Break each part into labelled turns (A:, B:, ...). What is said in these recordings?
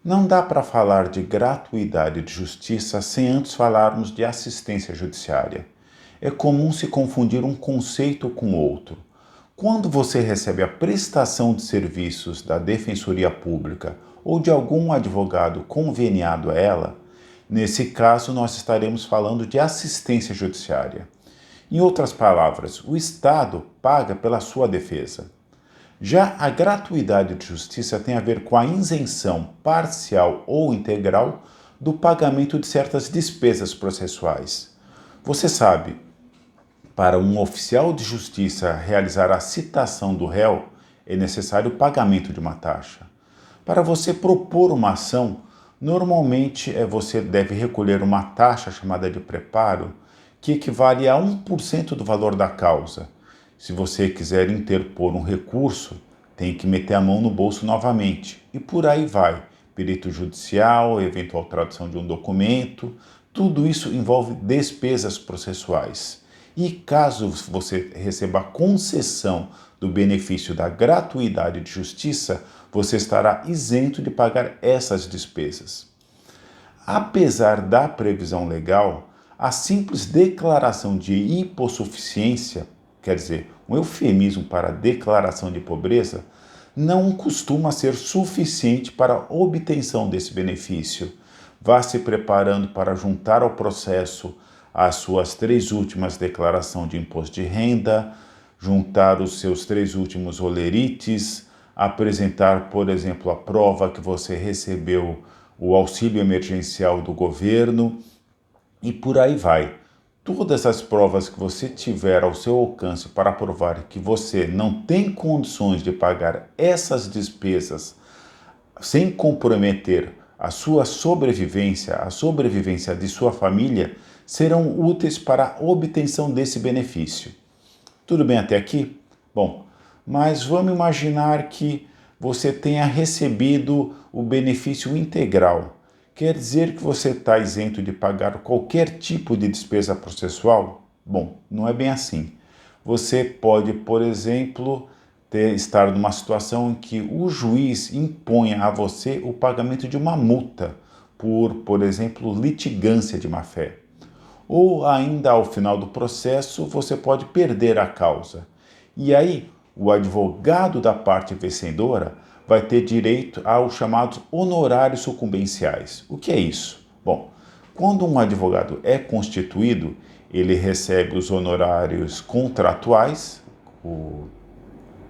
A: Não dá para falar de gratuidade de justiça sem antes falarmos de assistência judiciária. É comum se confundir um conceito com outro. Quando você recebe a prestação de serviços da Defensoria Pública ou de algum advogado conveniado a ela, nesse caso nós estaremos falando de assistência judiciária. Em outras palavras, o Estado paga pela sua defesa. Já a gratuidade de justiça tem a ver com a isenção parcial ou integral do pagamento de certas despesas processuais. Você sabe, para um oficial de justiça realizar a citação do réu, é necessário o pagamento de uma taxa. Para você propor uma ação, normalmente você deve recolher uma taxa chamada de preparo, que equivale a 1% do valor da causa. Se você quiser interpor um recurso, tem que meter a mão no bolso novamente. E por aí vai. Perito judicial, eventual tradução de um documento, tudo isso envolve despesas processuais. E caso você receba a concessão do benefício da gratuidade de justiça, você estará isento de pagar essas despesas. Apesar da previsão legal, a simples declaração de hipossuficiência, quer dizer, um eufemismo para declaração de pobreza, não costuma ser suficiente para a obtenção desse benefício. Vá se preparando para juntar ao processo as suas 3 últimas declarações de imposto de renda, juntar os seus 3 últimos olerites, apresentar, por exemplo, a prova que você recebeu o auxílio emergencial do governo e por aí vai. Todas as provas que você tiver ao seu alcance para provar que você não tem condições de pagar essas despesas sem comprometer a sua sobrevivência, a sobrevivência de sua família, serão úteis para a obtenção desse benefício. Tudo bem até aqui? Bom, mas vamos imaginar que você tenha recebido o benefício integral. Quer dizer que você está isento de pagar qualquer tipo de despesa processual? Bom, não é bem assim. Você pode, por exemplo, estar numa situação em que o juiz imponha a você o pagamento de uma multa por exemplo, litigância de má-fé. Ou ainda ao final do processo, você pode perder a causa. E aí, o advogado da parte vencedora vai ter direito aos chamados honorários sucumbenciais. O que é isso? Bom, quando um advogado é constituído, ele recebe os honorários contratuais,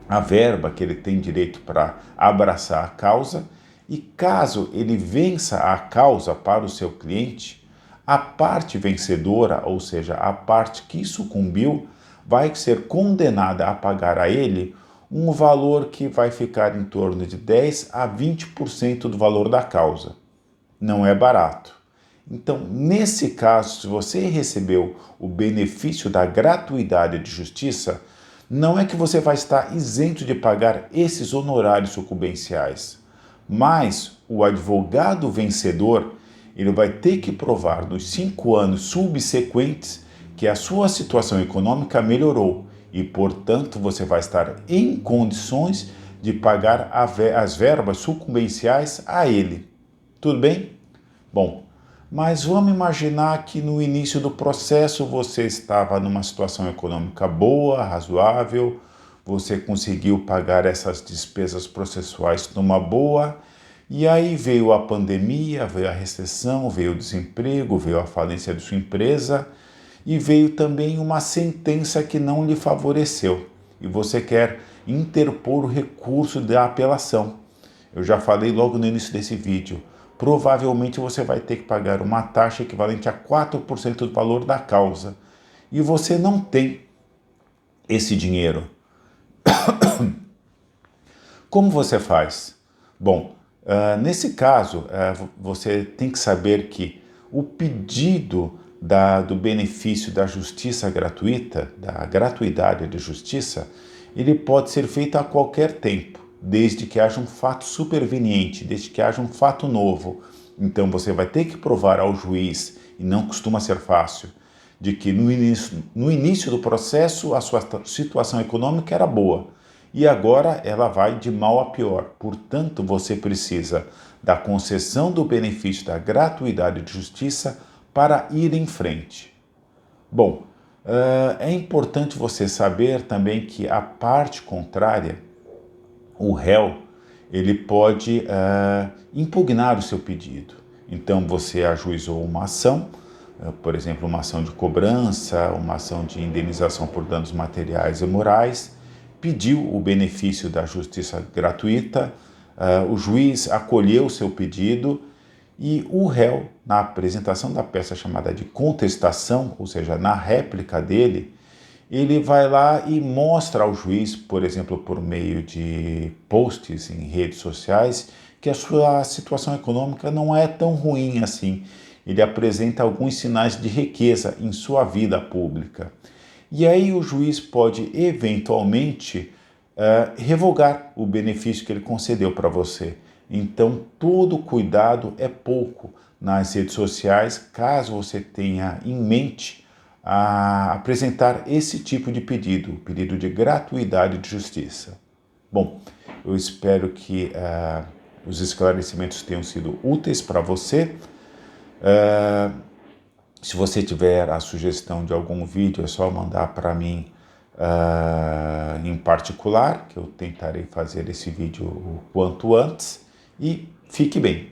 A: a verba que ele tem direito para abraçar a causa, e caso ele vença a causa para o seu cliente, a parte vencedora, ou seja, a parte que sucumbiu, vai ser condenada a pagar a ele um valor que vai ficar em torno de 10 a 20% do valor da causa. Não é barato. Então, nesse caso, se você recebeu o benefício da gratuidade de justiça, não é que você vai estar isento de pagar esses honorários sucumbenciais, mas o advogado vencedor, ele vai ter que provar nos 5 anos subsequentes que a sua situação econômica melhorou e, portanto, você vai estar em condições de pagar as verbas sucumbenciais a ele. Tudo bem? Bom, mas vamos imaginar que no início do processo você estava numa situação econômica boa, razoável, você conseguiu pagar essas despesas processuais numa boa, e aí veio a pandemia, veio a recessão, veio o desemprego, veio a falência de sua empresa e veio também uma sentença que não lhe favoreceu. E você quer interpor o recurso da apelação. Eu já falei logo no início desse vídeo. Provavelmente você vai ter que pagar uma taxa equivalente a 4% do valor da causa. E você não tem esse dinheiro. Como você faz? Bom, nesse caso, você tem que saber que o pedido do benefício da justiça gratuita, da gratuidade de justiça, ele pode ser feito a qualquer tempo, desde que haja um fato superveniente, desde que haja um fato novo. Então você vai ter que provar ao juiz, e não costuma ser fácil, de que no início do processo a sua situação econômica era boa. e agora ela vai de mal a pior. Portanto, você precisa da concessão do benefício da gratuidade de justiça para ir em frente. Bom, é importante você saber também que a parte contrária, o réu, ele pode impugnar o seu pedido. Então, você ajuizou uma ação, por exemplo, uma ação de cobrança, uma ação de indenização por danos materiais e morais, pediu o benefício da justiça gratuita, o juiz acolheu o seu pedido e o réu, na apresentação da peça chamada de contestação, ou seja, na réplica dele, ele vai lá e mostra ao juiz, por exemplo, por meio de posts em redes sociais, que a sua situação econômica não é tão ruim assim. Ele apresenta alguns sinais de riqueza em sua vida pública. E aí o juiz pode, eventualmente, revogar o benefício que ele concedeu para você. Então, todo cuidado é pouco nas redes sociais, caso você tenha em mente a apresentar esse tipo de pedido, pedido de gratuidade de justiça. Bom, eu espero que os esclarecimentos tenham sido úteis para você. Se você tiver a sugestão de algum vídeo, é só mandar para mim em particular, que eu tentarei fazer esse vídeo o quanto antes. E fique bem!